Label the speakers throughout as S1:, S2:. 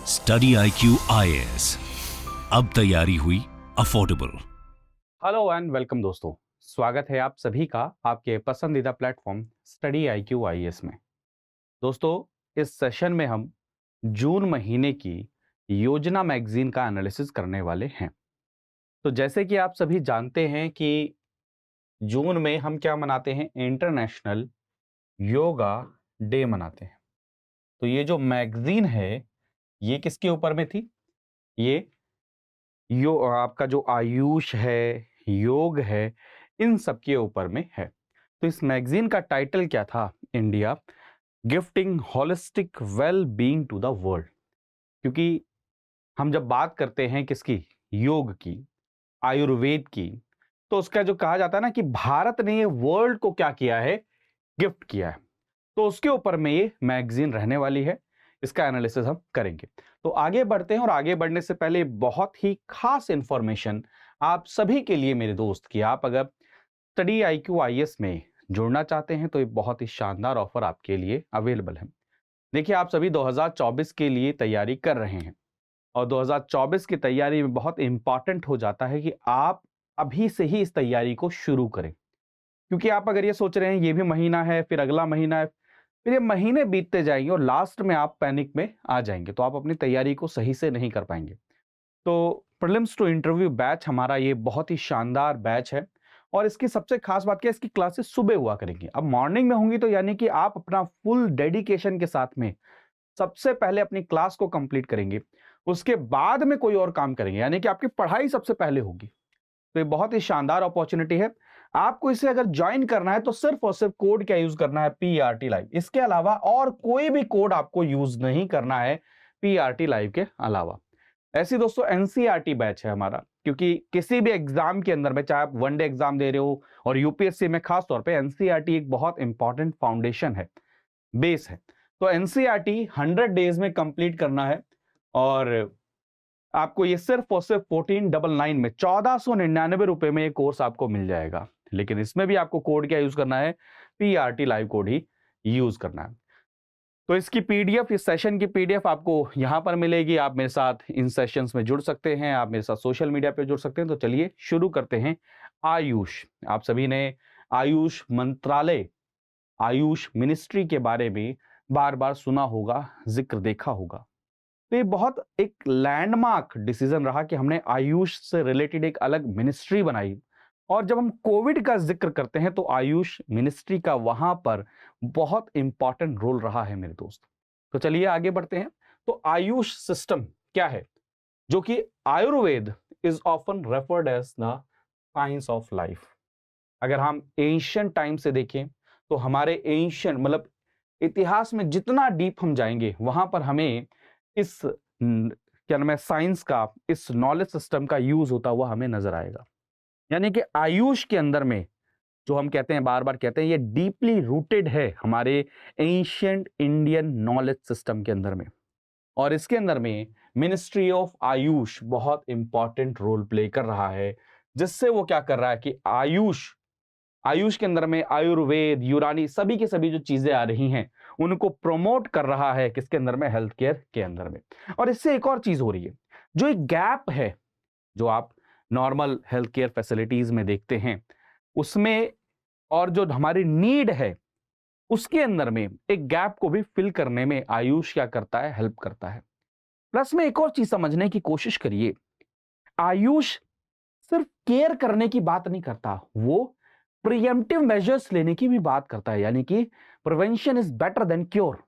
S1: Study IQ IAS, अब तैयारी हुई अफोर्डेबल।
S2: हेलो एंड वेलकम दोस्तों, स्वागत है आप सभी का आपके पसंदीदा प्लेटफॉर्म स्टडी IQ IAS में। दोस्तों, इस सेशन में हम जून महीने की योजना मैगजीन का एनालिसिस करने वाले हैं। तो जैसे कि आप सभी जानते हैं कि जून में हम क्या मनाते हैं, इंटरनेशनल योगा डे मनाते हैं। तो ये जो मैगजीन है ये किसके ऊपर में थी? ये आपका जो आयुष है, योग है, इन सब के ऊपर में है। तो इस मैगजीन का टाइटल क्या था? India gifting holistic well being to the world. क्योंकि हम जब बात करते हैं किसकी, योग की, आयुर्वेद की, तो उसका जो कहा जाता है ना कि भारत ने ये वर्ल्ड को क्या किया है, गिफ्ट किया है। तो उसके ऊपर में ये मैगजीन रहने वाली है, इसका एनालिसिस हम करेंगे। तो आगे बढ़ते हैं, और आगे बढ़ने से पहले बहुत ही खास इंफॉर्मेशन आप सभी के लिए मेरे दोस्त, कि आप अगर स्टडी IQ IAS में जुड़ना चाहते हैं तो ये बहुत ही शानदार ऑफर आपके लिए अवेलेबल है। देखिए, आप सभी 2024 के लिए तैयारी कर रहे हैं, और 2024 की तैयारी में बहुत इंपॉर्टेंट हो जाता है कि आप अभी से ही इस तैयारी को शुरू करें। क्योंकि आप अगर ये सोच रहे हैं ये भी महीना है, फिर अगला महीना है, फिर ये महीने बीतते जाएंगे और लास्ट में आप पैनिक में आ जाएंगे, तो आप अपनी तैयारी को सही से नहीं कर पाएंगे। तो प्रीलिम्स टू इंटरव्यू बैच हमारा ये बहुत ही शानदार बैच है, और इसकी सबसे खास बात क्या है, इसकी क्लासेस सुबह हुआ करेंगी। अब मॉर्निंग में होंगी तो यानी कि आप अपना फुल डेडिकेशन के साथ में सबसे पहले अपनी क्लास को कंप्लीट करेंगे, उसके बाद में कोई और काम करेंगे, यानी कि आपकी पढ़ाई सबसे पहले होगी। तो ये बहुत ही शानदार अपॉर्चुनिटी है। आपको इसे अगर ज्वाइन करना है तो सिर्फ और सिर्फ कोड क्या यूज करना है, PRT लाइव। इसके अलावा और कोई भी कोड आपको यूज नहीं करना है PRT लाइव के अलावा। ऐसी दोस्तों NCERT बैच है हमारा, क्योंकि किसी भी एग्जाम के अंदर में, चाहे आप वनडे एग्जाम दे रहे हो, और यूपीएससी में खास तौर पे NCERT एक बहुत इंपॉर्टेंट फाउंडेशन है, बेस है। तो NCERT 100 डेज में कंप्लीट करना है, और आपको ये सिर्फ और सिर्फ 1499 में, 1499 रुपए में ये कोर्स आपको मिल जाएगा। लेकिन इसमें भी आपको कोड क्या यूज करना है, PRT लाइव कोड ही यूज करना है। तो इसकी PDF, इस सेशन की PDF आपको यहां पर मिलेगी। आप मेरे साथ इन सेशंस में जुड़ सकते हैं, आप मेरे साथ सोशल मीडिया पे जुड़ सकते हैं। तो चलिए शुरू करते हैं। आयुष, आप सभी ने आयुष मंत्रालय, आयुष मिनिस्ट्री के बारे में बार बार सुना होगा, जिक्र देखा होगा। तो ये बहुत एक लैंडमार्क डिसीजन रहा कि हमने आयुष से रिलेटेड एक अलग मिनिस्ट्री बनाई। और जब हम कोविड का जिक्र करते हैं तो आयुष मिनिस्ट्री का वहां पर बहुत इंपॉर्टेंट रोल रहा है मेरे दोस्त। तो चलिए आगे बढ़ते हैं। तो आयुष सिस्टम क्या है, जो कि Ayurveda is often referred as the science of life. अगर हम एंशियंट टाइम से देखें तो हमारे एंशियंट मतलब इतिहास में जितना डीप हम जाएंगे, वहां पर हमें इस क्या नाम है, साइंस का, इस नॉलेज सिस्टम का यूज होता हुआ हमें नजर आएगा। यानी कि आयुष के अंदर में जो हम कहते हैं, बार बार कहते हैं, ये डीपली रूटेड है हमारे एंशियंट इंडियन नॉलेज सिस्टम के अंदर में। और इसके अंदर में मिनिस्ट्री ऑफ आयुष बहुत इंपॉर्टेंट रोल प्ले कर रहा है, जिससे वो क्या कर रहा है कि आयुष, आयुष के अंदर में आयुर्वेद, यूनानी, सभी की सभी जो चीजें आ रही हैं उनको प्रमोट कर रहा है, किसके अंदर में, हेल्थ केयर के अंदर में। और इससे एक और चीज हो रही है, जो एक गैप है जो आप नॉर्मल हेल्थ केयर फैसिलिटीज में देखते हैं उसमें, और जो हमारी नीड है उसके अंदर में, एक गैप को भी फिल करने में आयुष क्या करता है, हेल्प करता है। प्लस में एक और चीज समझने की कोशिश करिए, आयुष सिर्फ केयर करने की बात नहीं करता, वो प्रिएम्प्टिव मेजर्स लेने की भी बात करता है। यानी कि prevention is better than cure,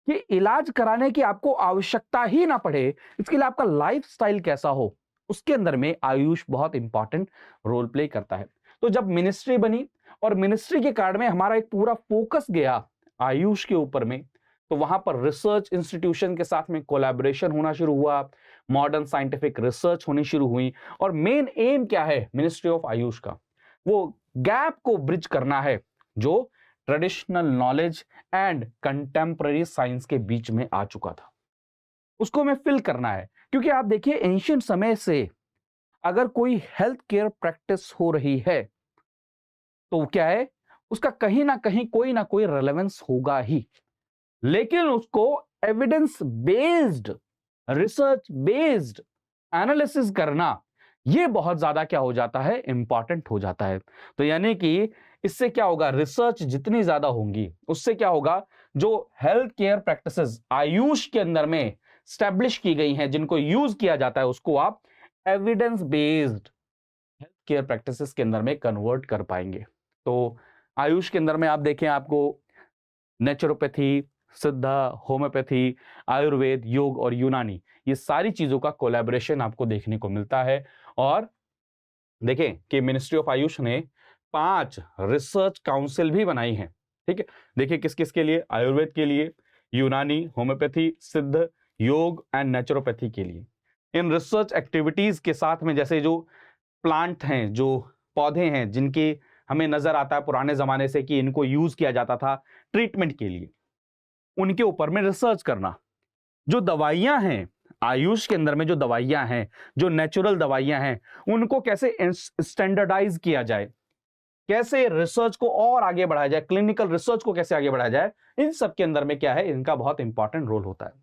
S2: कि इलाज कराने की आपको आवश्यकता ही ना पड़े, इसके लिए आपका लाइफस्टाइल कैसा हो, उसके अंदर में आयुष बहुत इंपॉर्टेंट रोल प्ले करता है। तो जब मिनिस्ट्री बनी और मिनिस्ट्री के कार्ड में हमारा एक पूरा फोकस गया आयुष के ऊपर में, तो वहां पर रिसर्च इंस्टीट्यूशन के साथ में कोलैबोरेशन होना शुरू हुआ, मॉडर्न साइंटिफिक रिसर्च होनी शुरू हुई। और मेन एम क्या है मिनिस्ट्री ऑफ आयुष का, वो गैप को ब्रिज करना है जो traditional knowledge and contemporary science के बीच में आ चुका था, उसको हमें फिल करना है। क्योंकि आप देखिए, एंशिएंट समय से अगर कोई हेल्थ केयर प्रैक्टिस हो रही है तो क्या है, उसका कहीं ना कहीं कोई ना कोई रेलेवेंस होगा ही, लेकिन उसको evidence based research based analysis करना, ये बहुत ज्यादा क्या हो जाता है, इंपॉर्टेंट हो जाता है। तो यानी कि इससे क्या होगा, रिसर्च जितनी ज्यादा होंगी उससे क्या होगा, जो हेल्थ केयर प्रैक्टिसेस आयुष के अंदर में स्टैब्लिश की गई हैं, जिनको यूज किया जाता है, उसको आप evidence based health care practices के अंदर में कन्वर्ट कर पाएंगे। तो आयुष के अंदर में आप देखें, आपको नेचुरोपैथी, सिद्धा, होम्योपैथी, आयुर्वेद, योग और यूनानी, ये सारी चीजों का कोलैबोरेशन आपको देखने को मिलता है। और देखें कि मिनिस्ट्री ऑफ आयुष ने 5 रिसर्च काउंसिल भी बनाई हैं। ठीक है, देखिए किस किस के लिए, आयुर्वेद के लिए, यूनानी, होम्योपैथी, सिद्ध, योग एंड नेचुरोपैथी के लिए। इन रिसर्च एक्टिविटीज के साथ में जैसे जो प्लांट हैं, जो पौधे हैं जिनके हमें नजर आता है पुराने जमाने से कि इनको यूज किया जाता था ट्रीटमेंट के लिए, उनके ऊपर में रिसर्च करना। जो दवाइयां हैं आयुष के अंदर में, जो दवाइयां हैं, जो नेचुरल दवाइयां हैं, उनको कैसे स्टैंडर्डाइज किया जाए, कैसे रिसर्च को और आगे बढ़ाया जाए, क्लिनिकल रिसर्च को कैसे आगे बढ़ाया जाए, इन सब के अंदर में क्या है, इनका बहुत इंपॉर्टेंट रोल होता है।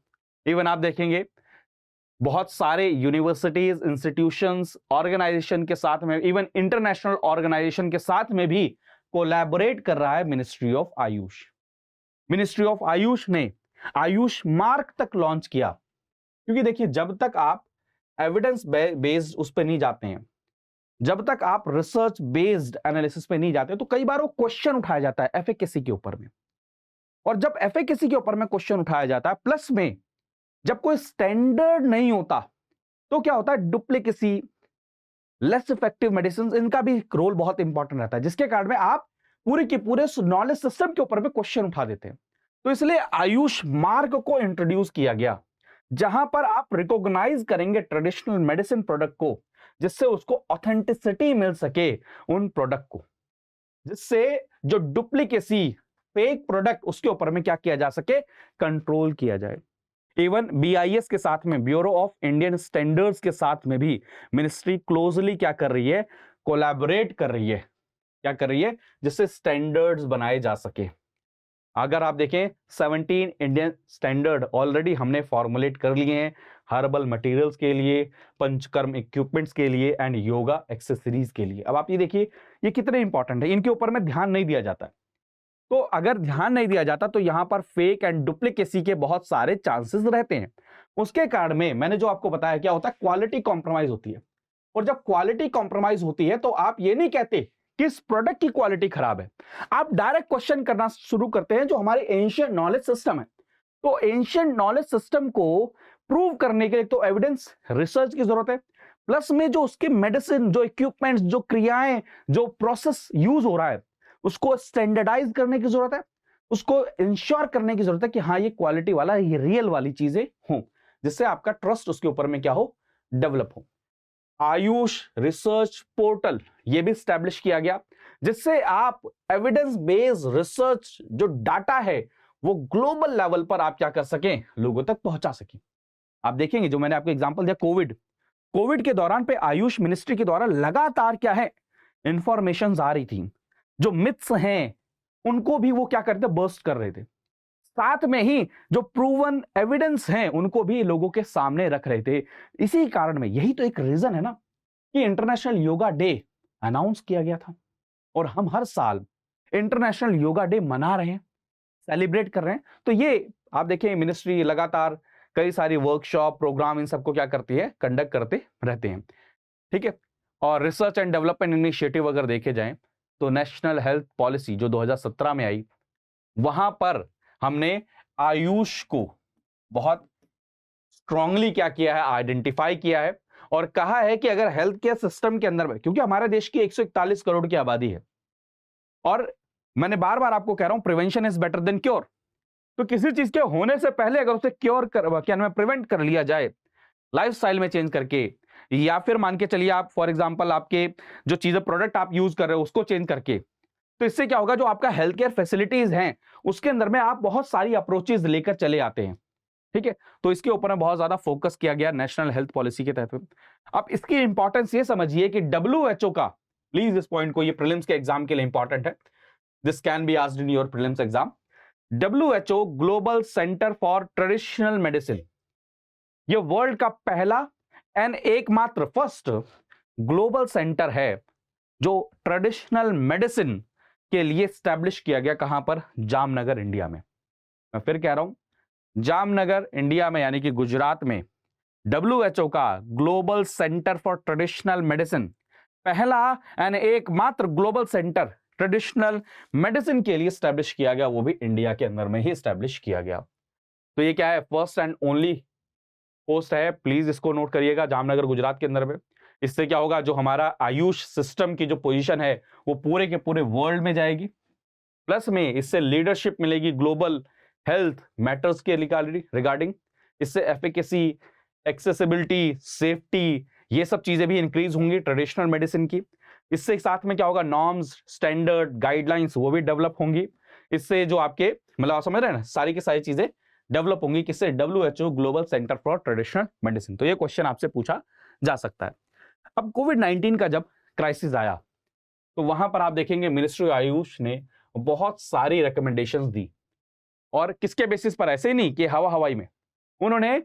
S2: इवन आप देखेंगे बहुत सारे यूनिवर्सिटीज, इंस्टीट्यूशंस, ऑर्गेनाइजेशन के साथ में, इवन इंटरनेशनल ऑर्गेनाइजेशन के साथ में भी कोलैबोरेट कर रहा है ministry of Ayush. Ministry of Ayush ने आयुष मार्क तक लॉन्च किया, क्योंकि देखिए जब तक आप एविडेंस बेस्ड उस पर नहीं जाते हैं, जब तक आप रिसर्च बेस्ड एनालिसिस पे नहीं जाते, तो कई बार वो क्वेश्चन उठाया जाता है एफिकेसी के ऊपर में। और जब एफिकेसी के ऊपर में क्वेश्चन उठाया जाता है, प्लस में जब कोई स्टैंडर्ड नहीं होता, तो क्या होता है, डुप्लीकेसी, लेस इफेक्टिव मेडिसिन, इनका भी रोल बहुत इंपॉर्टेंट रहता है, जिसके कारण में आप पूरे के पूरे नॉलेज सिस्टम के ऊपर में क्वेश्चन उठा देते हैं। तो इसलिए आयुष मार्क को इंट्रोड्यूस किया गया, जहां पर आप रिकॉग्नाइज करेंगे ट्रेडिशनल मेडिसिन प्रोडक्ट को, जिससे उसको ऑथेंटिसिटी मिल सके उन प्रोडक्ट को, जिससे जो डुप्लीकेसी, फेक प्रोडक्ट, उसके ऊपर में क्या किया जा सके, कंट्रोल किया जाए। इवन बीआईएस के साथ में, ब्यूरो ऑफ इंडियन स्टैंडर्ड्स के साथ में भी मिनिस्ट्री क्लोजली क्या कर रही है, कोलैबोरेट कर रही है। क्या कर रही है, जिससे स्टैंडर्ड्स बनाए जा सके। अगर आप देखें 17 इंडियन स्टैंडर्ड ऑलरेडी हमने फॉर्मुलेट कर लिए हैं, हर्बल मटेरियल्स के लिए, पंचकर्म इक्विपमेंट्स के लिए एंड योगा एक्सेसरीज के लिए। अब आप ये देखिए ये कितने इंपॉर्टेंट है, इनके ऊपर में ध्यान नहीं दिया जाता है। तो अगर ध्यान नहीं दिया जाता तो यहां पर फेक एंड डुप्लीकेसी के बहुत सारे चांसेस रहते हैं। उसके कारण में मैंने जो आपको बताया, क्या होता है, क्वालिटी कॉम्प्रोमाइज होती है। और जब क्वालिटी कॉम्प्रोमाइज होती है तो आप ये नहीं कहते कि इस प्रोडक्ट की क्वालिटी खराब है, आप डायरेक्ट क्वेश्चन करना शुरू करते हैं जो हमारे एंशिएंट नॉलेज सिस्टम है। तो एंशिएंट नॉलेज सिस्टम को प्रूव करने के लिए तो एविडेंस रिसर्च की जरूरत है, प्लस में जो उसके मेडिसिन, जो इक्विपमेंट्स, जो क्रियाएं, जो प्रोसेस यूज हो रहा है, उसको स्टैंडर्डाइज करने की जरूरत है, उसको इंश्योर करने की जरूरत है कि हाँ ये क्वालिटी वाला, ये रियल वाली चीजें हों, जिससे आपका ट्रस्ट उसके ऊपर में क्या हो, डेवलप हो। आयुष रिसर्च पोर्टल ये भी स्टैब्लिश किया गया, जिससे आप एविडेंस बेस्ड रिसर्च जो डाटा है वो ग्लोबल लेवल पर आप क्या कर सकें, लोगों तक पहुंचा सकें। आप देखेंगे जो मैंने आपको एग्जांपल दिया, कोविड के दौरान पे आयुष मिनिस्ट्री के द्वारा लगातार क्या है, इंफॉर्मेशन आ रही थी, जो मिथ्स हैं उनको भी वो क्या करते, बर्स्ट कर रहे थे, साथ में ही जो प्रूवन एविडेंस हैं उनको भी लोगों के सामने रख रहे थे। इसी कारण में, यही तो एक रीजन है ना कि इंटरनेशनल योगा डे अनाउंस किया गया था, और हम हर साल इंटरनेशनल योगा डे मना रहे हैं, सेलिब्रेट कर रहे हैं। तो ये आप देखें मिनिस्ट्री लगातार कई सारी वर्कशॉप, प्रोग्राम, इन सबको क्या करती है, कंडक्ट करते रहते हैं। ठीक है, और रिसर्च एंड डेवलपमेंट इनिशिएटिव अगर देखे जाएं तो नेशनल हेल्थ पॉलिसी जो 2017 में आई, वहां पर हमने आयुष को बहुत स्ट्रांगली क्या किया है, आइडेंटिफाई किया है, और कहा है कि अगर हेल्थ केयर सिस्टम के अंदर में, क्योंकि हमारे देश की 141 करोड़ की आबादी है, और मैंने बार बार आपको कह रहा हूं prevention is better than cure. तो किसी चीज के होने से पहले अगर उसे क्योर कर, क्या नाम, प्रिवेंट कर लिया जाए लाइफस्टाइल में चेंज करके, या फिर मान के चलिए आप फॉर एग्जांपल आपके जो चीजें, प्रोडक्ट आप यूज कर रहे हो उसको चेंज करके, तो इससे क्या होगा, जो आपका हेल्थ केयर फैसिलिटीज हैं उसके अंदर में आप बहुत सारी अप्रोचेज लेकर चले आते हैं। ठीक है, तो इसके ऊपर में बहुत ज्यादा फोकस किया गया नेशनल हेल्थ पॉलिसी के तहत। अब इसकी इंपॉर्टेंस ये समझिए कि WHO का, प्लीज इस पॉइंट को, ये प्रीलिम्स के एग्जाम के लिए इंपॉर्टेंट है, this can be asked in your prelims exam. WHO global centre for traditional medicine, ये वर्ल्ड का पहला एंड एकमात्र फर्स्ट ग्लोबल सेंटर है जो ट्रेडिशनल मेडिसिन के लिए स्टैब्लिश किया गया। कहां पर? जामनगर, इंडिया में। मैं फिर कह रहा हूं, जामनगर, इंडिया में, यानी कि गुजरात में WHO का global centre for traditional medicine, पहला एंड एकमात्र ग्लोबल सेंटर ट्रेडिशनल मेडिसिन के लिए स्टैब्लिश किया गया, वो भी इंडिया के अंदर में ही स्टैब्लिश किया गया। तो ये क्या है? फर्स्ट एंड ओनली पोस्ट है, प्लीज इसको नोट करिएगा, जामनगर गुजरात के अंदर में। इससे क्या होगा, जो हमारा आयुष सिस्टम की जो पोजीशन है वो पूरे के पूरे वर्ल्ड में जाएगी, प्लस में इससे लीडरशिप मिलेगी ग्लोबल हेल्थ मैटर्स के रिगार्डिंग। इससे एफिकेसी, एक्सेसिबिलिटी, सेफ्टी, ये सब चीजें भी इंक्रीज होंगी ट्रेडिशनल मेडिसिन की। इससे साथ में क्या होगा, नॉर्म्स, स्टैंडर्ड, गाइडलाइंस वो भी डेवलप होंगी। इससे जो आपके मतलब आप समझ रहे हैं ना, सारी की सारी चीजें डेवलप होंगी किससे? WHO global centre for traditional medicine. तो ये क्वेश्चन आपसे पूछा जा सकता है। अब कोविड-19 का जब क्राइसिस आया तो वहां पर आप देखेंगे मिनिस्ट्री ऑफ आयुष ने बहुत सारी रिकमेंडेशंस दी, और किसके बेसिस पर? ऐसे ही नहीं कि हवाई में, उन्होंने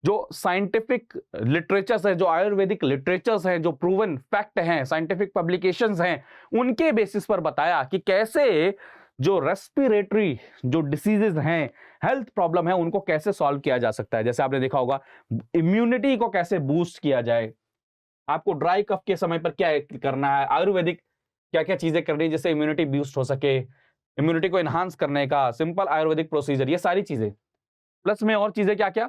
S2: जो साइंटिफिक लिटरेचर्स है, जो आयुर्वेदिक लिटरेचर्स हैं, जो प्रूवन फैक्ट हैं, साइंटिफिक पब्लिकेशंस हैं, उनके बेसिस पर बताया कि कैसे जो रेस्पिरेटरी जो डिसीजेज हैं, हेल्थ प्रॉब्लम है, उनको कैसे सॉल्व किया जा सकता है। जैसे आपने देखा होगा, इम्यूनिटी को कैसे बूस्ट किया जाए, आपको ड्राई कफ के समय पर क्या करना है, आयुर्वेदिक क्या क्या चीजें करनी है जिससे इम्यूनिटी बूस्ट हो सके, इम्यूनिटी को एनहांस करने का सिंपल आयुर्वेदिक प्रोसीजर, ये सारी चीजें। प्लस में और चीजें क्या क्या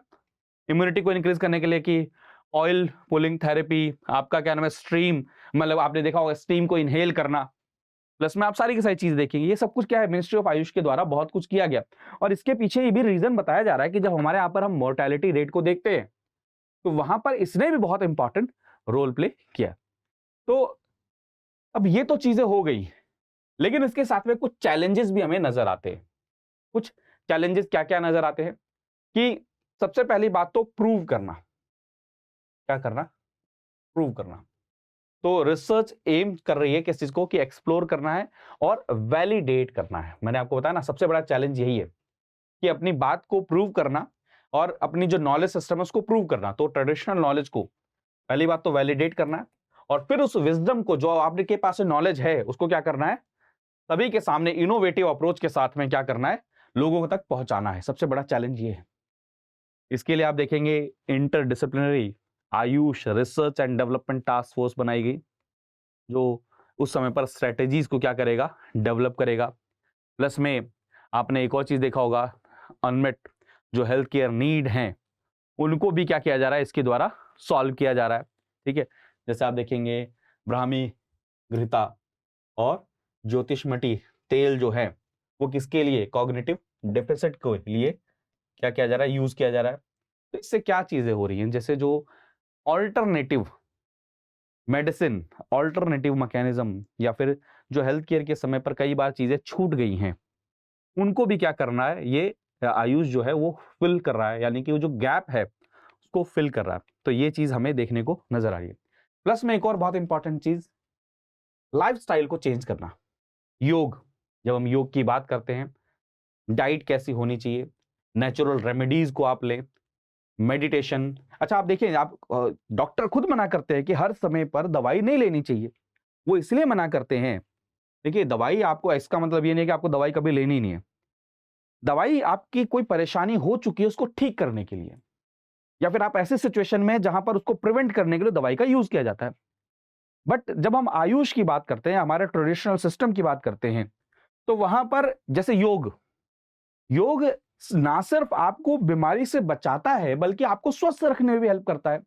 S2: इम्यूनिटी को इंक्रीज करने के लिए, कि ऑयल पुलिंग थेरेपी, आपका क्या नाम है, स्ट्रीम, मतलब आपने देखा होगा स्टीम को इनहेल करना, प्लस में आप सारी की सारी चीज देखेंगे। ये सब कुछ क्या है, मिनिस्ट्री ऑफ आयुष के द्वारा बहुत कुछ किया गया। और इसके पीछे ये भी रीजन बताया जा रहा है कि जब हमारे यहाँ पर हम मोर्टेलिटी रेट को देखते हैं तो वहां पर इसने भी बहुत इंपॉर्टेंट रोल प्ले किया। तो अब ये तो चीजें हो गई, लेकिन इसके साथ में कुछ चैलेंजेस भी हमें नजर आते हैं। कुछ चैलेंजेस क्या क्या नजर आते हैं कि सबसे पहली बात तो प्रूव करना। क्या करना? प्रूव करना। तो रिसर्च एम कर रही है किस चीज को, कि एक्सप्लोर करना है और वैलिडेट करना है। मैंने आपको बताया ना, सबसे बड़ा चैलेंज यही है कि अपनी बात को प्रूव करना और अपनी जो नॉलेज सिस्टम है उसको प्रूव करना। तो ट्रेडिशनल नॉलेज को पहली बात तो वैलिडेट करना है, और फिर उस विजडम को जो आपके पास नॉलेज है उसको क्या करना है, सभी के सामने इनोवेटिव अप्रोच के साथ में क्या करना है, लोगों तक पहुंचाना है। सबसे बड़ा चैलेंज ये है। इसके लिए आप देखेंगे interdisciplinary Ayush research and development task force बनाई गई, जो उस समय पर स्ट्रेटेजीज को क्या करेगा, डेवलप करेगा। प्लस में आपने एक और चीज देखा होगा, अनमेट जो हेल्थ केयर नीड हैं उनको भी क्या किया जा रहा है, इसके द्वारा सॉल्व किया जा रहा है। ठीक है, जैसे आप देखेंगे ब्राह्मी घृता और ज्योतिषमती तेल जो है वो किसके लिए, कॉग्निटिव डेफिसिट के लिए क्या किया जा रहा है, यूज किया जा रहा है। तो इससे क्या चीजें हो रही हैं, जैसे जो ऑल्टरनेटिव मेडिसिन, ऑल्टरनेटिव मैकेनिज्म, या फिर जो हेल्थ केयर के समय पर कई बार चीजें छूट गई हैं, उनको भी क्या करना है, ये आयुष जो है वो फिल कर रहा है, यानी कि वो जो गैप है उसको फिल कर रहा है। तो ये चीज हमें देखने को नजर आ रही है। प्लस में एक और बहुत इंपॉर्टेंट चीज, लाइफस्टाइल को चेंज करना। योग, जब हम योग की बात करते हैं, डाइट कैसी होनी चाहिए, नेचुरल रेमेडीज को आप लें, मेडिटेशन। अच्छा आप देखिए, आप डॉक्टर खुद मना करते हैं कि हर समय पर दवाई नहीं लेनी चाहिए। वो इसलिए मना करते हैं, देखिए दवाई आपको, इसका मतलब ये नहीं कि आपको दवाई कभी लेनी नहीं है। दवाई आपकी कोई परेशानी हो चुकी है उसको ठीक करने के लिए, या फिर आप ऐसे सिचुएशन में जहां पर उसको प्रिवेंट करने के लिए दवाई का यूज किया जाता है। बट जब हम आयुष की बात करते हैं, हमारे ट्रेडिशनल सिस्टम की बात करते हैं, तो वहां पर जैसे योग, योग ना सिर्फ आपको बीमारी से बचाता है बल्कि आपको स्वस्थ रखने में भी हेल्प करता है।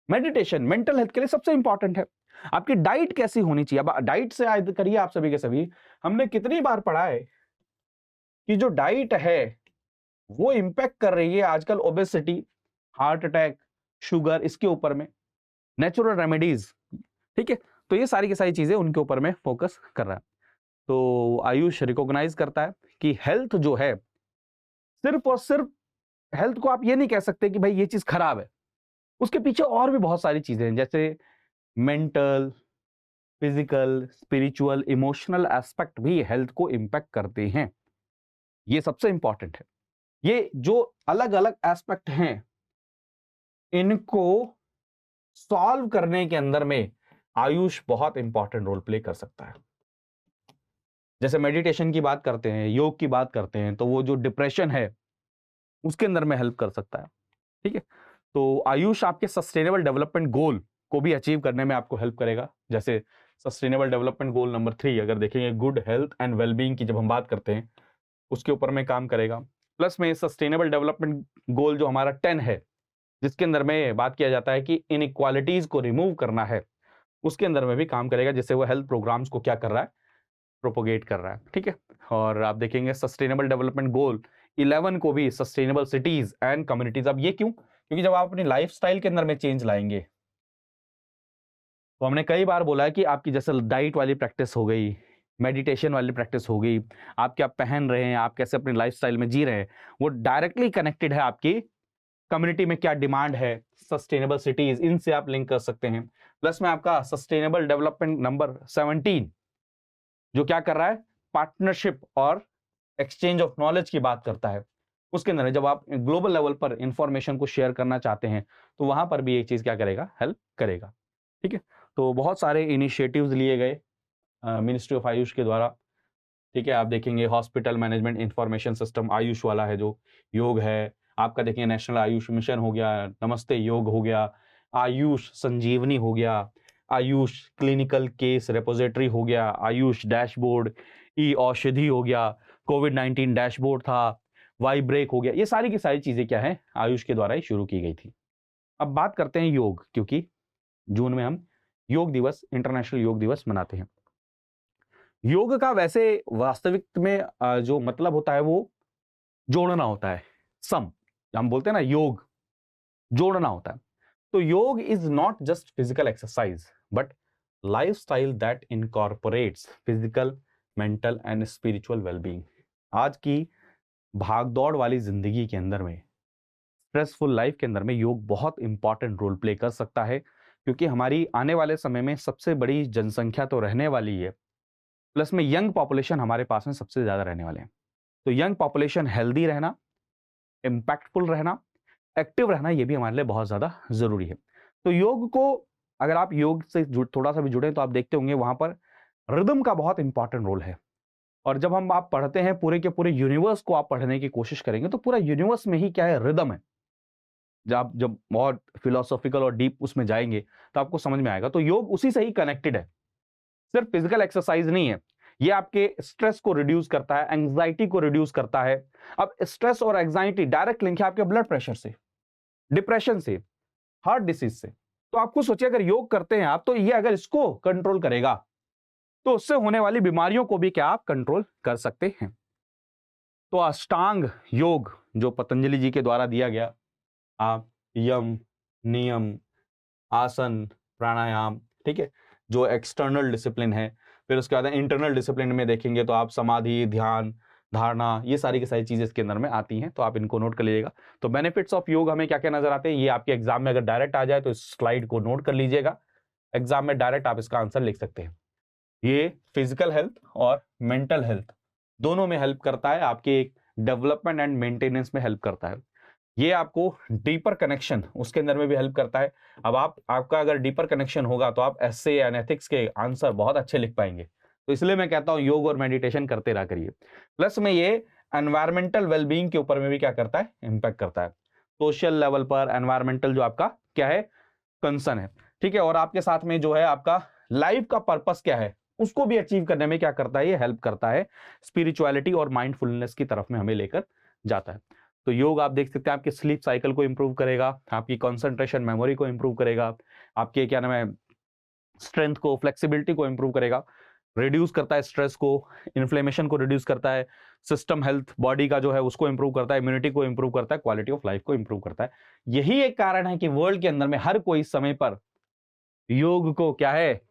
S2: मेडिटेशन मेंटल हेल्थ के लिए सबसे इंपॉर्टेंट है। आपकी डाइट कैसी होनी चाहिए, अब डाइट से याद करिए आप सभी के सभी, हमने कितनी बार पढ़ा है कि जो डाइट है वो इंपैक्ट कर रही है आजकल ओबेसिटी, हार्ट अटैक, शुगर, इसके ऊपर में नेचुरल रेमेडीज। ठीक है, तो ये सारी की सारी चीजें उनके ऊपर में फोकस कर रहा है। तो आयुष रिकॉग्नाइज करता है कि हेल्थ जो है, सिर्फ और सिर्फ हेल्थ को आप ये नहीं कह सकते कि भाई ये चीज खराब है, उसके पीछे और भी बहुत सारी चीजें हैं, जैसे mental, physical, spiritual, emotional aspect भी हेल्थ को इंपैक्ट करते हैं। ये सबसे इंपॉर्टेंट है। ये जो अलग अलग एस्पेक्ट हैं इनको सॉल्व करने के अंदर में आयुष बहुत इंपॉर्टेंट रोल प्ले कर सकता है। जैसे मेडिटेशन की बात करते हैं, योग की बात करते हैं, तो वो जो डिप्रेशन है उसके अंदर में हेल्प कर सकता है। ठीक है, तो आयुष आपके सस्टेनेबल डेवलपमेंट गोल को भी अचीव करने में आपको हेल्प करेगा। जैसे सस्टेनेबल डेवलपमेंट गोल नंबर 3 अगर देखेंगे, गुड हेल्थ एंड वेलबींग की जब हम बात करते हैं, उसके ऊपर में काम करेगा। प्लस में सस्टेनेबल डेवलपमेंट गोल जो हमारा 10 है, जिसके अंदर में बात किया जाता है कि इनइक्वालिटीज को रिमूव करना है, उसके अंदर में भी काम करेगा, जिससे वो हेल्थ प्रोग्राम्स को क्या कर रहा है, प्रोपोगेट कर रहा है। ठीक है, और आप देखेंगे सस्टेनेबल डेवलपमेंट गोल 11 को भी सस्टेनेबल सिटीज एंड कम्युनिटीज। अब ये क्यों? क्योंकि जब आप अपनी लाइफस्टाइल के अंदर में चेंज लाएंगे, तो हमने कई बार बोला है कि आपकी जैसे डाइट वाली प्रैक्टिस हो गई, मेडिटेशन वाली प्रैक्टिस हो गई, आप क्या पहन रहे हैं, आप कैसे अपनी लाइफस्टाइल में जी रहे हैं, वो डायरेक्टली कनेक्टेड है आपकी कम्युनिटी में क्या डिमांड है, सस्टेनेबल सिटीज, इनसे आप लिंक कर सकते हैं। प्लस में आपका सस्टेनेबल डेवलपमेंट नंबर 17 जो क्या कर रहा है, पार्टनरशिप और एक्सचेंज ऑफ नॉलेज की बात करता है। उसके अंदर जब आप ग्लोबल लेवल पर इंफॉर्मेशन को शेयर करना चाहते हैं, तो वहां पर भी एक चीज क्या करेगा, हेल्प करेगा। ठीक है, तो बहुत सारे इनिशिएटिव्स लिए गए मिनिस्ट्री ऑफ आयुष के द्वारा। ठीक है, आप देखेंगे hospital management information system Ayush वाला है, जो योग है आपका, देखेंगे नेशनल आयुष मिशन हो गया, नमस्ते योग हो गया, आयुष संजीवनी हो गया, आयुष क्लिनिकल केस रेपोजिटरी हो गया, आयुष डैशबोर्ड, ई औषधि हो गया, कोविड-19 डैशबोर्ड था, वाई ब्रेक हो गया। ये सारी की सारी चीजें क्या है, आयुष के द्वारा ही शुरू की गई थी। अब बात करते हैं योग, क्योंकि जून में हम योग दिवस, इंटरनेशनल योग दिवस मनाते हैं। योग का वैसे वास्तविक में जो मतलब होता है वो जोड़ना होता है, सम, हम बोलते हैं ना योग, जोड़ना होता है। तो योग is not just physical exercise but lifestyle that incorporates physical, mental and spiritual wellbeing. आज की भागदौड़ वाली जिंदगी के अंदर में, स्ट्रेसफुल लाइफ के अंदर में योग बहुत इंपॉर्टेंट रोल प्ले कर सकता है, क्योंकि हमारी आने वाले समय में सबसे बड़ी जनसंख्या तो रहने वाली है, प्लस में यंग पॉपुलेशन हमारे पास में सबसे ज्यादा रहने वाले हैं। तो यंग पॉपुलेशन हेल्दी रहना, इंपैक्टफुल रहना, एक्टिव रहना, ये भी हमारे लिए बहुत ज्यादा जरूरी है। तो योग को, अगर आप योग से थोड़ा सा भी जुड़े तो आप देखते होंगे वहां पर रिदम का बहुत इंपॉर्टेंट रोल है। और जब हम आप पढ़ते हैं पूरे के पूरे यूनिवर्स को आप पढ़ने की कोशिश करेंगे, तो पूरा यूनिवर्स में ही क्या है, रिदम है। जब बहुत फिलोसॉफिकल और डीप उसमें जाएंगे तो आपको समझ में आएगा। तो योग उसी से ही कनेक्टेड है, सिर्फ फिजिकल एक्सरसाइज नहीं है। ये आपके स्ट्रेस को रिड्यूस करता है, एंग्जाइटी को रिड्यूस करता है। अब स्ट्रेस और एंग्जाइटी डायरेक्ट लिंक है आपके ब्लड प्रेशर से, डिप्रेशन से, हार्ट डिसीज से। तो आपको सोचिए, अगर योग करते हैं आप, तो ये अगर इसको कंट्रोल करेगा, तो उससे होने वाली बीमारियों को भी क्या आप कंट्रोल कर सकते हैं। तो अष्टांग योग जो पतंजलि जी के द्वारा दिया गया, आप यम, नियम, आसन, प्राणायाम, ठीक है, जो एक्सटर्नल डिसिप्लिन है। फिर उसके बाद इंटरनल डिसिप्लिन में देखेंगे तो आप समाधि, ध्यान, धारणा, ये सारी की सारी चीजें इसके अंदर में आती हैं, तो आप इनको नोट कर लीजिएगा। तो बेनिफिट्स ऑफ योग हमें क्या क्या नजर आते हैं, ये आपके एग्जाम में अगर डायरेक्ट आ जाए तो इस स्लाइड को नोट कर लीजिएगा, एग्जाम में डायरेक्ट आप इसका आंसर लिख सकते हैं। ये फिजिकल हेल्थ और मेंटल हेल्थ दोनों में हेल्प करता है, आपके डेवलपमेंट एंड मेंटेनेंस में हेल्प करता है। ये आपको डीपर कनेक्शन उसके अंदर में भी हेल्प करता है। अब आपका अगर डीपर कनेक्शन होगा तो आप एसए एंड एथिक्स के आंसर बहुत अच्छे लिख पाएंगे। तो इसलिए मैं कहता हूं योग और मेडिटेशन करते रहा करिए। प्लस में ये एनवायरमेंटल वेलबींग के ऊपर में भी क्या करता है, इंपैक्ट करता है। सोशल लेवल पर एनवायरमेंटल जो आपका क्या है, कंसर्न है, ठीक है, और आपके साथ में जो है आपका लाइफ का पर्पस क्या है, उसको भी अचीव करने में क्या करता है, ये हेल्प करता है। स्पिरिचुअलिटी और माइंडफुलनेस की तरफ में हमें लेकर जाता है। तो योग आप देख सकते हैं आपके स्लीप साइकिल को इंप्रूव करेगा, आपकी कंसंट्रेशन मेमोरी को इंप्रूव करेगा, आपके क्या नाम है स्ट्रेंथ को, फ्लेक्सिबिलिटी को इंप्रूव करेगा, रिड्यूस करता है स्ट्रेस को, इन्फ्लेमेशन को रिड्यूस करता है, सिस्टम हेल्थ बॉडी का जो है उसको इंप्रूव करता है, इम्यूनिटी को इंप्रूव करता है, क्वालिटी ऑफ लाइफ को इंप्रूव करता है। यही एक कारण है कि वर्ल्ड के अंदर में हर कोई समय पर योग को क्या है,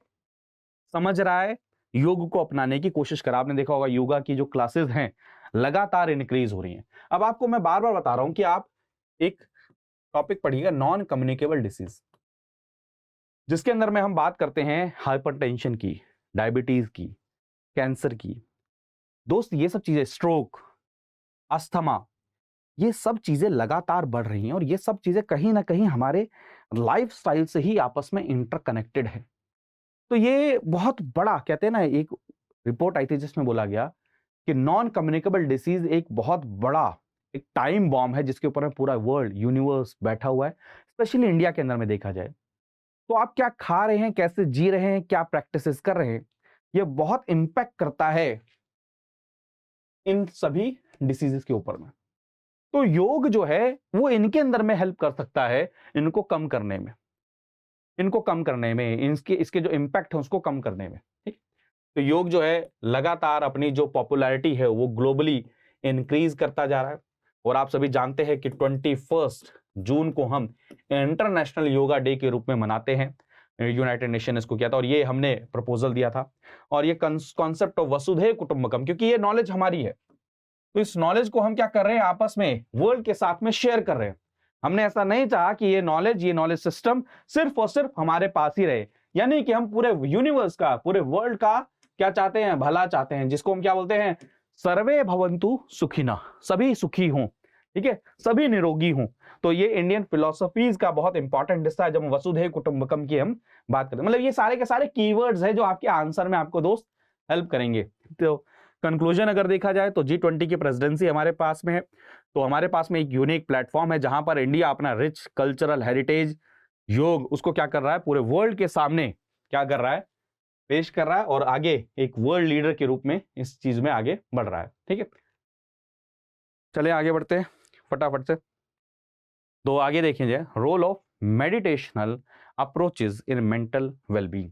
S2: समझ रहा है, योग को अपनाने की कोशिश कर। आपने देखा होगा योगा की जो क्लासेस हैं लगातार इंक्रीज हो रही हैं। अब आपको मैं बार बार बता रहा हूं कि आप एक टॉपिक पढ़िएगा, नॉन कम्युनिकेबल डिसीज, जिसके अंदर में हम बात करते हैं हाइपरटेंशन की, डायबिटीज की, कैंसर की। दोस्त ये सब चीजें, स्ट्रोक, अस्थमा, ये सब चीजें लगातार बढ़ रही हैं और ये सब चीजें कहीं ना कहीं हमारे लाइफस्टाइल से ही आपस में इंटरकनेक्टेड है। तो ये बहुत बड़ा, कहते हैं ना, एक रिपोर्ट आई थी जिसमें बोला गया कि नॉन कम्युनिकेबल डिसीज एक बहुत बड़ा एक टाइम बॉम्ब है जिसके ऊपर में पूरा वर्ल्ड यूनिवर्स बैठा हुआ है, स्पेशली इंडिया के अंदर में देखा जाए। तो आप क्या खा रहे हैं, कैसे जी रहे हैं, क्या प्रैक्टिसेस कर रहे हैं, ये बहुत इंपैक्ट करता है इन सभी डिसीजेस के ऊपर में। तो योग जो है वो इनके अंदर में हेल्प कर सकता है, इनको कम करने में, इसके इसके जो इम्पैक्ट है उसको कम करने में। ठीक। तो योग जो है लगातार अपनी जो पॉपुलैरिटी है वो ग्लोबली इंक्रीज करता जा रहा है। और आप सभी जानते हैं कि 21 जून को हम इंटरनेशनल योगा डे के रूप में मनाते हैं। यूनाइटेड नेशन ने इसको किया था और ये हमने प्रपोजल दिया था। और ये कॉन्सेप्ट ऑफ वसुधैव कुटुंबकम, क्योंकि ये नॉलेज हमारी है, तो इस नॉलेज को हम क्या कर रहे हैं, आपस में वर्ल्ड के साथ में शेयर कर रहे हैं। हमने ऐसा नहीं चाहा कि ये नॉलेज सिस्टम सिर्फ और सिर्फ हमारे पास ही रहे, यानी कि हम पूरे यूनिवर्स का, पूरे वर्ल्ड का क्या चाहते हैं, भला चाहते हैं, जिसको हम क्या बोलते हैं, सर्वे भवन्तु सुखिनः, सभी सुखी हों, ठीक है, सभी निरोगी हों। तो ये इंडियन फिलोसफीज का बहुत इंपॉर्टेंट हिस्सा है जब वसुधैव कुटुंबकम की हम बात करते हैं। मतलब ये सारे के सारे कीवर्ड्स है जो आपके आंसर में आपको दोस्त हेल्प करेंगे। तो कंक्लूजन अगर देखा जाए तो G20 की प्रेसिडेंसी हमारे पास में है, तो हमारे पास में एक यूनिक प्लेटफॉर्म है जहां पर इंडिया अपना रिच कल्चरल हेरिटेज योग उसको क्या कर रहा है, पूरे वर्ल्ड के सामने क्या कर रहा है, पेश कर रहा है और आगे एक वर्ल्ड लीडर के रूप में इस चीज में आगे बढ़ रहा है। ठीक है, चले आगे बढ़ते हैं फटाफट से। तो आगे देखेंगे role of meditational approaches in mental wellbeing.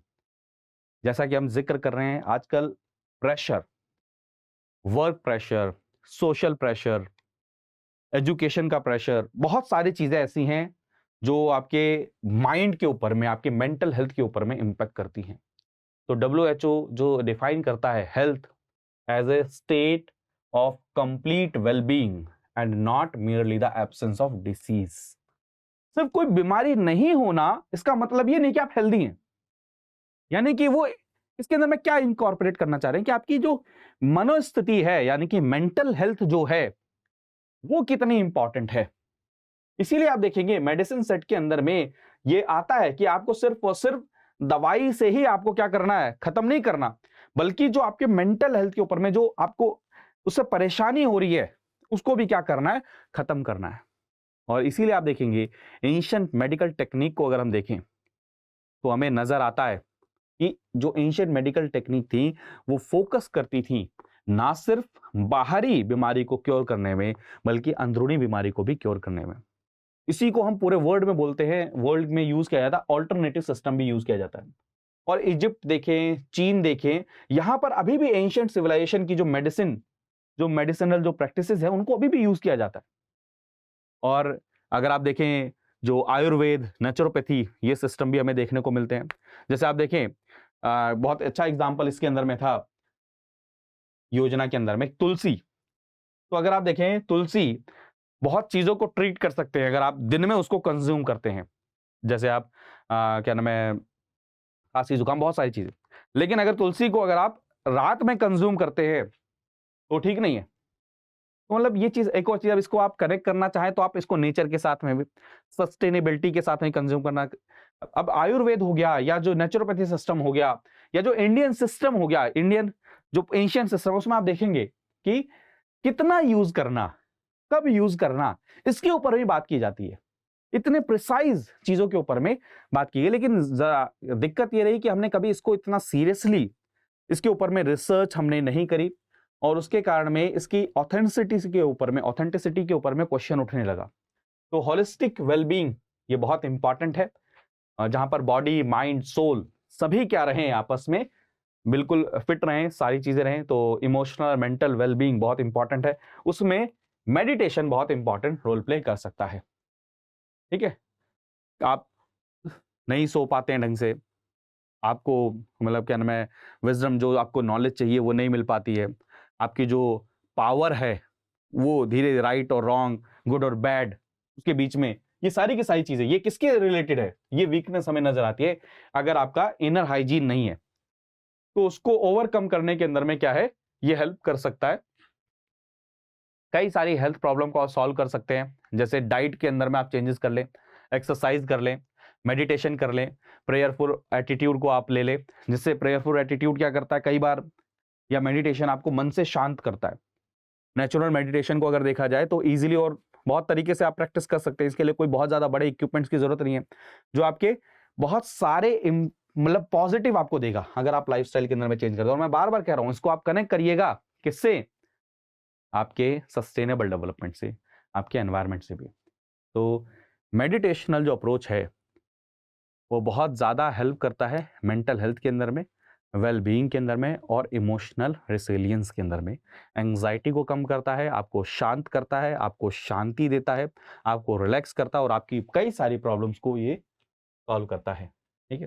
S2: जैसा कि हम जिक्र कर रहे हैं, आजकल pressure, work pressure, social pressure, education का प्रेशर, बहुत सारी चीजें ऐसी हैं जो आपके माइंड के ऊपर में, आपके मेंटल हेल्थ के ऊपर में इंपैक्ट करती हैं। तो WHO जो डिफाइन करता है health as a state of complete wellbeing and not merely the absence of disease. सिर्फ कोई बीमारी नहीं होना इसका मतलब ये नहीं कि आप हेल्दी हैं, यानी कि वो इसके अंदर में क्या इनकॉर्पोरेट करना चाह रहे हैं कि आपकी जो मनोस्थिति है, यानी कि मेंटल हेल्थ जो है वो कितनी इंपॉर्टेंट है। इसीलिए आप देखेंगे मेडिसिन सेट के अंदर में ये आता है कि आपको सिर्फ और सिर्फ दवाई से ही आपको क्या करना है, खत्म नहीं करना, बल्कि जो आपके मेंटल हेल्थ के ऊपर में जो आपको उससे परेशानी हो रही है उसको भी क्या करना है, खत्म करना है। और इसीलिए आप देखेंगे एंशिएंट मेडिकल टेक्निक को अगर हम देखें तो हमें नजर आता है कि जो एंशिएंट मेडिकल टेक्निक थी वो फोकस करती थी ना सिर्फ बाहरी बीमारी को क्योर करने में बल्कि अंदरूनी बीमारी को भी क्योर करने में। इसी को हम पूरे वर्ल्ड में बोलते हैं, वर्ल्ड में यूज किया जाता है, ऑल्टरनेटिव सिस्टम भी यूज किया जाता है। और इजिप्ट देखें, चीन देखें, यहां पर अभी भी एंशिएंट सिविलाइजेशन की जो मेडिसिनल जो प्रैक्टिसेस है उनको अभी भी यूज किया जाता है। और अगर आप देखें जो आयुर्वेद, नेचुरोपैथी, ये सिस्टम भी हमें देखने को मिलते हैं। जैसे आप देखें बहुत अच्छा एग्जांपल इसके अंदर में था, योजना के अंदर में तुलसी। तो अगर आप देखें तुलसी बहुत चीजों को ट्रीट कर सकते हैं अगर आप दिन में उसको कंज्यूम करते हैं। जैसे आप क्या नाम है, खांसी जुकाम, बहुत सारी चीजें। लेकिन अगर तुलसी को अगर आप रात में कंज्यूम करते हैं तो ठीक नहीं है। तो मतलब ये चीज, एक और चीज, अब इसको आप कनेक्ट करना चाहें तो आप इसको नेचर के साथ में भी, सस्टेनेबिलिटी के साथ में कंज्यूम करना। अब आयुर्वेद हो गया या जो नेचुरोपैथी सिस्टम हो गया या जो इंडियन सिस्टम हो गया, इंडियन जो एंशिएंट सिस्टम, उसमें आप देखेंगे कि कितना यूज करना, कब यूज करना, इसके ऊपर भी बात की जाती है। इतने प्रिसाइज चीजों के ऊपर में बात की है। लेकिन जरा दिक्कत ये रही कि हमने कभी इसको इतना सीरियसली इसके ऊपर में रिसर्च हमने नहीं करी और उसके कारण में इसकी ऑथेंटिसिटी के ऊपर में क्वेश्चन उठने लगा। तो होलिस्टिक वेलबींग ये बहुत इंपॉर्टेंट है, जहां पर बॉडी, माइंड, सोल सभी क्या रहे आपस में बिल्कुल फिट रहें, सारी चीजें रहें। तो इमोशनल मेंटल वेलबींग बहुत इंपॉर्टेंट है, उसमें मेडिटेशन बहुत इंपॉर्टेंट रोल प्ले कर सकता है। ठीक है, आप नहीं सो पाते हैं ढंग से, आपको मतलब क्या नाम है, विजडम जो आपको नॉलेज चाहिए वो नहीं मिल पाती है, आपकी जो पावर है वो धीरे, राइट और रॉन्ग, गुड और बैड, उसके बीच में ये सारी की सारी चीजें, ये किसके रिलेटेड है, ये वीकनेस हमें नजर आती है अगर आपका इनर हाइजीन नहीं है। तो उसको ओवरकम करने के अंदर में क्या है, ये हेल्प कर सकता है कई सारी हेल्थ प्रॉब्लम को सॉल्व कर सकते हैं। जैसे डाइट के अंदर में आप चेंजेस कर लें, एक्सरसाइज कर लें, मेडिटेशन कर लें, प्रेयरफुल एटीट्यूड को आप ले लें, जिससे प्रेयरफुल एटीट्यूड क्या करता है कई बार, या मेडिटेशन आपको मन से शांत करता है। नेचुरल मेडिटेशन को अगर देखा जाए तो इजीली और बहुत तरीके से आप प्रैक्टिस कर सकते हैं। इसके लिए कोई बहुत ज़्यादा बड़े इक्विपमेंट्स की जरूरत नहीं है, जो आपके बहुत सारे मतलब पॉजिटिव आपको देगा अगर आप लाइफस्टाइल के अंदर में चेंज कर दो। और मैं बार बार कह रहा हूं, इसको आप कनेक्ट करिएगा किससे, आपके सस्टेनेबल डेवलपमेंट से, आपके एनवायरनमेंट से भी। तो मेडिटेशनल जो अप्रोच है वो बहुत ज़्यादा हेल्प करता है मेंटल हेल्थ के अंदर में, वेल बीइंग के अंदर में, और इमोशनल रिसिलियंस के अंदर में। एंग्जाइटी को कम करता है, आपको शांत करता है, आपको शांति देता है, आपको रिलैक्स करता है, और आपकी कई सारी प्रॉब्लम्स को ये सॉल्व करता है। ठीक है,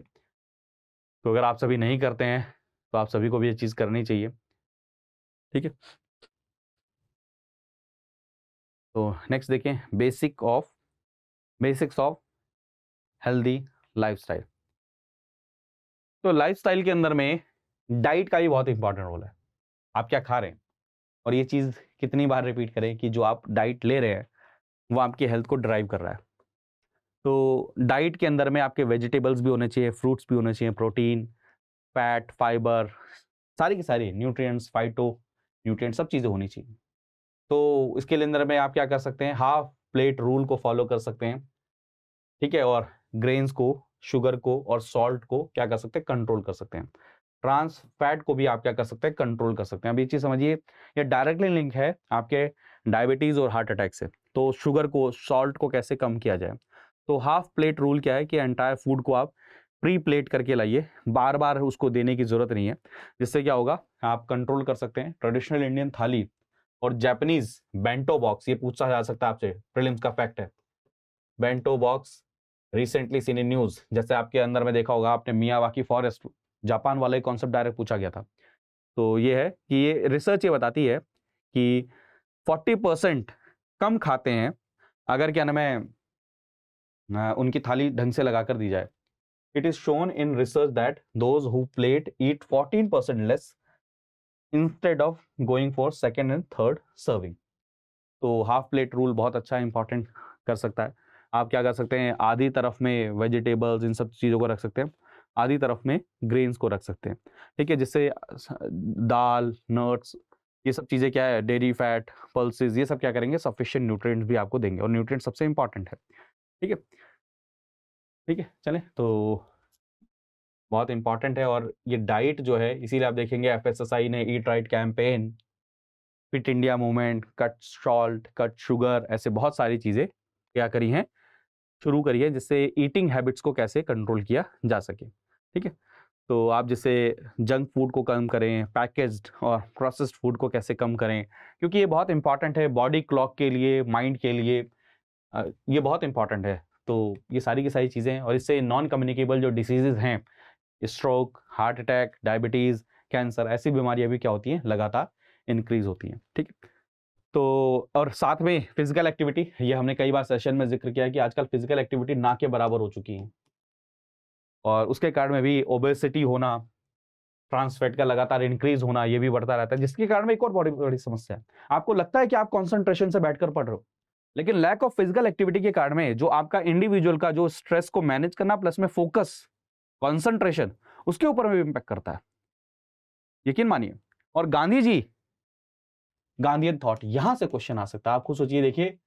S2: तो अगर आप सभी नहीं करते हैं तो आप सभी को भी ये चीज़ करनी चाहिए। ठीक है, तो नेक्स्ट देखें, बेसिक्स ऑफ हेल्दी लाइफस्टाइल। तो लाइफस्टाइल के अंदर में डाइट का भी बहुत इंपॉर्टेंट रोल है। आप क्या खा रहे हैं, और ये चीज़ कितनी बार रिपीट करें कि जो आप डाइट ले रहे हैं वो आपकी हेल्थ को ड्राइव कर रहा है। तो डाइट के अंदर में आपके वेजिटेबल्स भी होने चाहिए, फ्रूट्स भी होने चाहिए, प्रोटीन, फैट, फाइबर, सारी की सारी न्यूट्रिएंट्स, फाइटो न्यूट्रिएंट्स, सब चीज़ें होनी चाहिए। तो इसके अंदर में आप क्या कर सकते हैं, हाफ प्लेट रूल को फॉलो कर सकते हैं। ठीक है, और ग्रेन्स को, शुगर को और सॉल्ट को क्या कर सकते हैं, कंट्रोल कर सकते हैं। ट्रांस फैट को भी आप क्या कर सकते हैं, कंट्रोल कर सकते हैं। अब ये चीज़ समझिए, ये डायरेक्टली लिंक है आपके डायबिटीज़ और हार्ट अटैक से। तो शुगर को, सॉल्ट को कैसे कम किया जाए, तो हाफ प्लेट रूल क्या है कि एंटायर फूड को आप प्री प्लेट करके लाइए, बार बार उसको देने की जरूरत नहीं है, जिससे क्या होगा, आप कंट्रोल कर सकते हैं। ट्रेडिशनल इंडियन थाली और जापानीज बेंटो बॉक्स, ये पूछा जा सकता है आपसे, प्रीलिम्स का फैक्ट है। Bento box recently seen in news, जैसे आपके अंदर में देखा होगा आपने मियावाकी फॉरेस्ट, जापान वाला कॉन्सेप्ट डायरेक्ट पूछा गया था। तो ये है कि ये रिसर्च ये बताती है कि 40% कम खाते हैं अगर क्या नाम है उनकी थाली ढंग से लगा कर दी जाए। It is shown in research that those who plate eat 14% less instead of going for second and third serving. तो हाफ प्लेट रूल बहुत अच्छा इंपॉर्टेंट कर सकता है। आप क्या कर सकते हैं, आधी तरफ में वेजिटेबल्स, इन सब चीज़ों को रख सकते हैं, आधी तरफ में ग्रेन्स को रख सकते हैं। ठीक है, जिससे दाल, नट्स, ये सब चीज़ें क्या है, डेयरी फैट, पल्सेस, ये सब क्या करेंगे, सफिशिएंट न्यूट्रिएंट्स भी आपको देंगे, और न्यूट्रिएंट सबसे इंपॉर्टेंट है। ठीक है, ठीक है, चलें, तो बहुत इंपॉर्टेंट है। और ये डाइट जो है, इसीलिए आप देखेंगे एफएसएसआई ने eat right campaign, fit India movement, cut salt, cut sugar, ऐसे बहुत सारी चीज़ें क्या करी हैं, शुरू करी है, जिससे ईटिंग हैबिट्स को कैसे कंट्रोल किया जा सके। ठीक है, तो आप जैसे जंक फूड को कम करें, पैकेज्ड और प्रोसेस्ड फूड को कैसे कम करें, क्योंकि ये बहुत इंपॉर्टेंट है बॉडी क्लॉक के लिए, माइंड के लिए, ये बहुत इंपॉर्टेंट है। तो ये सारी की सारी चीज़ें, और इससे नॉन कम्युनिकेबल जो डिसीजेज हैं, stroke, heart attack, diabetes, cancer, ऐसी बीमारियां भी क्या होती हैं, लगातार इंक्रीज होती हैं। ठीक है, तो और साथ में फिजिकल एक्टिविटी, ये हमने कई बार सेशन में जिक्र किया है कि आजकल फिजिकल एक्टिविटी ना के बराबर हो चुकी है, और उसके कारण में भी ओबेसिटी होना, ट्रांस फैट का लगातार इंक्रीज होना, ये भी बढ़ता रहता है, जिसके कारण में एक और बड़ी समस्या है। आपको लगता है कि आप कॉन्सेंट्रेशन से बैठकर पढ़ रहे हो, लेकिन लैक ऑफ फिजिकल एक्टिविटी के कारण में जो आपका इंडिविजुअल का जो स्ट्रेस को मैनेज करना, प्लस में फोकस, कॉन्सेंट्रेशन, उसके ऊपर में इम्पैक्ट करता है, यकीन मानिए। और गांधी जी, गांधीयन थॉट, यहां से क्वेश्चन आ सकता है। आप खुद सोचिए, देखिए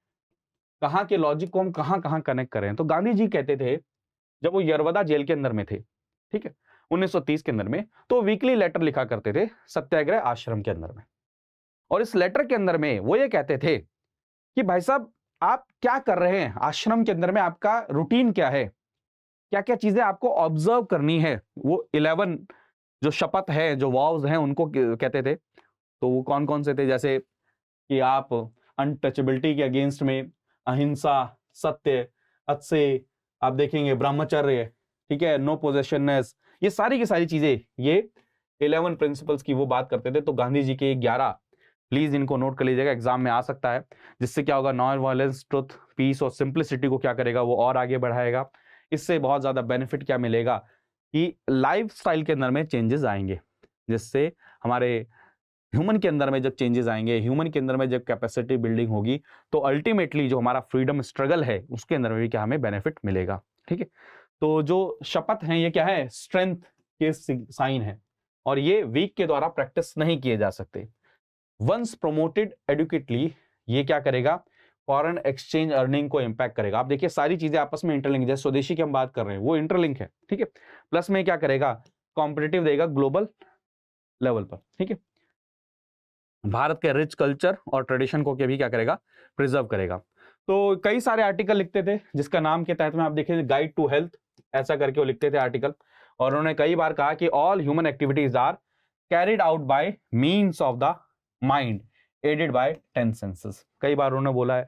S2: कहां के लॉजिक को हम कहां कहां कनेक्ट करें। तो गांधी जी कहते थे, जब वो यरवदा जेल के अंदर में थे, ठीक है, 1930 के अंदर में, तो वीकली लेटर लिखा करते थे सत्याग्रह आश्रम के अंदर में। और इस लेटर के अंदर में वो ये कहते थे कि भाई साहब, आप क्या कर रहे हैं आश्रम के अंदर में, आपका रूटीन क्या है, क्या क्या चीजें आपको ऑब्जर्व करनी है। वो 11 जो शपथ है, जो वॉव्स हैं, उनको कहते थे। तो वो कौन कौन से थे, जैसे कि आप अनटचेबिलिटी के अगेंस्ट में अहिंसा, सत्य, अच्छे, आप देखेंगे ब्रह्मचर्य, ठीक है, नो पोजेशननेस, ये सारी की सारी चीजें, ये 11 प्रिंसिपल्स की वो बात करते थे। तो गांधी जी के 11, प्लीज इनको नोट कर लीजिएगा, एग्जाम में आ सकता है। जिससे क्या होगा, नॉन वायलेंस, ट्रुथ, पीस और सिंप्लिसिटी को क्या करेगा, वो और आगे बढ़ाएगा। इससे बहुत ज्यादा बेनिफिट क्या मिलेगा कि लाइफ स्टाइल के अंदर में चेंजेस आएंगे, जिससे हमारे ह्यूमन के अंदर में जब चेंजेस आएंगे, ह्यूमन के अंदर में जब कैपेसिटी बिल्डिंग होगी, तो अल्टीमेटली जो हमारा फ्रीडम स्ट्रगल है उसके अंदर में भी क्या हमें बेनिफिट मिलेगा। ठीक है, तो जो शपथ हैं ये क्या है, स्ट्रेंथ के साइन है, और ये वीक के द्वारा प्रैक्टिस नहीं किए जा सकते। वंस प्रोमोटेड एडुकेटली, ये क्या करेगा, फॉरेन एक्सचेंज अर्निंग को इंपैक्ट करेगा। आप देखिए सारी चीजें आपस में इंटरलिंक, जैसे स्वदेशी की हम बात कर रहे हैं वो इंटरलिंक है। ठीक है, प्लस में क्या करेगा, कॉम्पिटिटिव देगा ग्लोबल लेवल पर। ठीक है, भारत के रिच कल्चर और ट्रेडिशन को भी क्या करेगा, प्रिजर्व करेगा। तो कई सारे आर्टिकल लिखते थे जिसका नाम के तहत में आप देखिए गाइड टू हेल्थ, ऐसा करके वो लिखते थे आर्टिकल, और उन्होंने कई बार कहा कि all human activities are carried out by means of the mind aided by 10 senses, कई बार उन्होंने बोला है।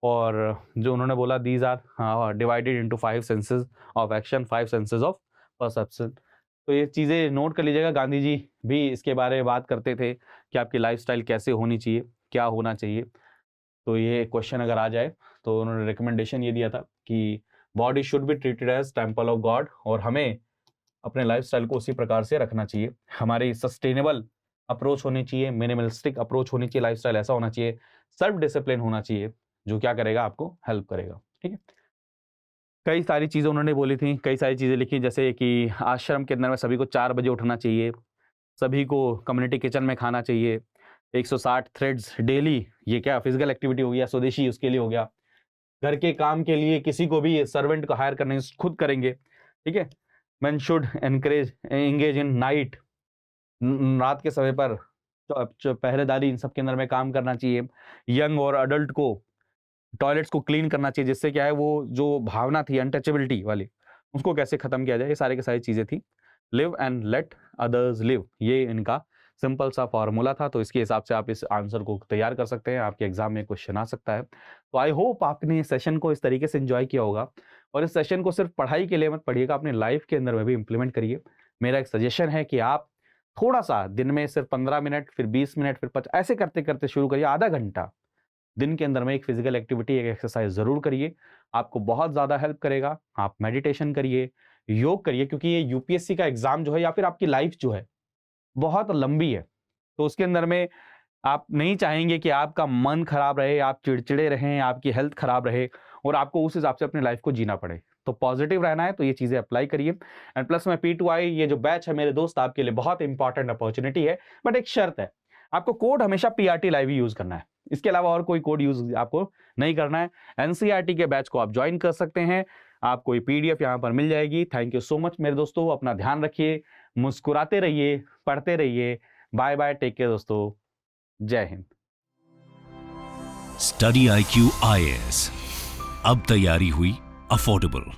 S2: और जो उन्होंने बोला these are divided into 5 senses of action, 5 senses of perception. तो ये चीज़ें नोट कर लीजिएगा। गांधी जी भी इसके बारे में बात करते थे कि आपकी लाइफस्टाइल कैसे होनी चाहिए, क्या होना चाहिए। तो ये क्वेश्चन अगर आ जाए तो उन्होंने रिकमेंडेशन ये दिया था कि body should be treated as temple of God, और हमें अपने लाइफस्टाइल को उसी प्रकार से रखना चाहिए। हमारी सस्टेनेबल अप्रोच होनी चाहिए, मिनिमलिस्टिक अप्रोच होनी चाहिए, लाइफस्टाइल ऐसा होना चाहिए, सेल्फ डिसिप्लिन होना चाहिए, जो क्या करेगा, आपको हेल्प करेगा। ठीक है, कई सारी चीज़ें उन्होंने बोली थी, कई सारी चीज़ें लिखी, जैसे कि आश्रम के अंदर में सभी को 4 बजे उठना चाहिए, सभी को कम्युनिटी किचन में खाना चाहिए, 160 थ्रेड्स डेली, ये क्या फिजिकल एक्टिविटी हो गया, स्वदेशी उसके लिए हो गया। घर के काम के लिए किसी को भी सर्वेंट को हायर करने खुद करेंगे। ठीक है, man should engage in night, रात के समय पर पहरेदारी इन सब के अंदर में काम करना चाहिए। यंग और अडल्ट को टॉयलेट्स को क्लीन करना चाहिए, जिससे क्या है वो जो भावना थी अनटचेबिलिटी वाली उसको कैसे खत्म किया जाए, ये सारी की सारी चीजें थी। Live and let others live, ये इनका सिंपल सा फॉर्मूला था। तो इसके हिसाब से आप इस आंसर को तैयार कर सकते हैं, आपके एग्जाम में क्वेश्चन आ सकता है। तो आई होप आपने इस सेशन को इस तरीके से एंजॉय किया होगा, और इस सेशन को सिर्फ पढ़ाई के लिए मत पढ़िएगा, अपनी लाइफ के अंदर में भी इंप्लीमेंट करिए। मेरा एक सजेशन है कि आप थोड़ा सा दिन में सिर्फ 15 मिनट, फिर 20 मिनट, फिर 50, ऐसे करते करते शुरू करिए। आधा घंटा दिन के अंदर में एक फिजिकल एक्टिविटी, एक एक्सरसाइज जरूर करिए, आपको बहुत ज्यादा हेल्प करेगा। आप मेडिटेशन करिए, योग करिए, क्योंकि ये यूपीएससी का एग्जाम जो है या फिर आपकी लाइफ जो है बहुत लंबी है, तो उसके अंदर में आप नहीं चाहेंगे कि आपका मन खराब रहे, आप चिड़चिड़े रहें, आपकी हेल्थ खराब रहे, और आपको उस हिसाब से अपनी लाइफ को जीना पड़े। तो पॉजिटिव रहना है तो ये चीजें अप्लाई करिए। एंड प्लस में P2I ये जो बैच है मेरे दोस्त, आपके लिए बहुत इंपॉर्टेंट अपॉर्चुनिटी है, बट एक शर्त है, आपको कोड हमेशा PRT लाइव ही यूज करना है, इसके अलावा और कोई कोड यूज आपको नहीं करना है। NCERT के बैच को आप ज्वाइन कर सकते हैं, आपको ये PDF यहाँ पर मिल जाएगी। थैंक यू सो मच मेरे दोस्तों, अपना ध्यान रखिए, मुस्कुराते रहिए, पढ़ते रहिए। बाय बाय, टेक केयर दोस्तों, जय हिंद।
S1: स्टडी IQ IAS, अब तैयारी हुई अफोर्डेबल।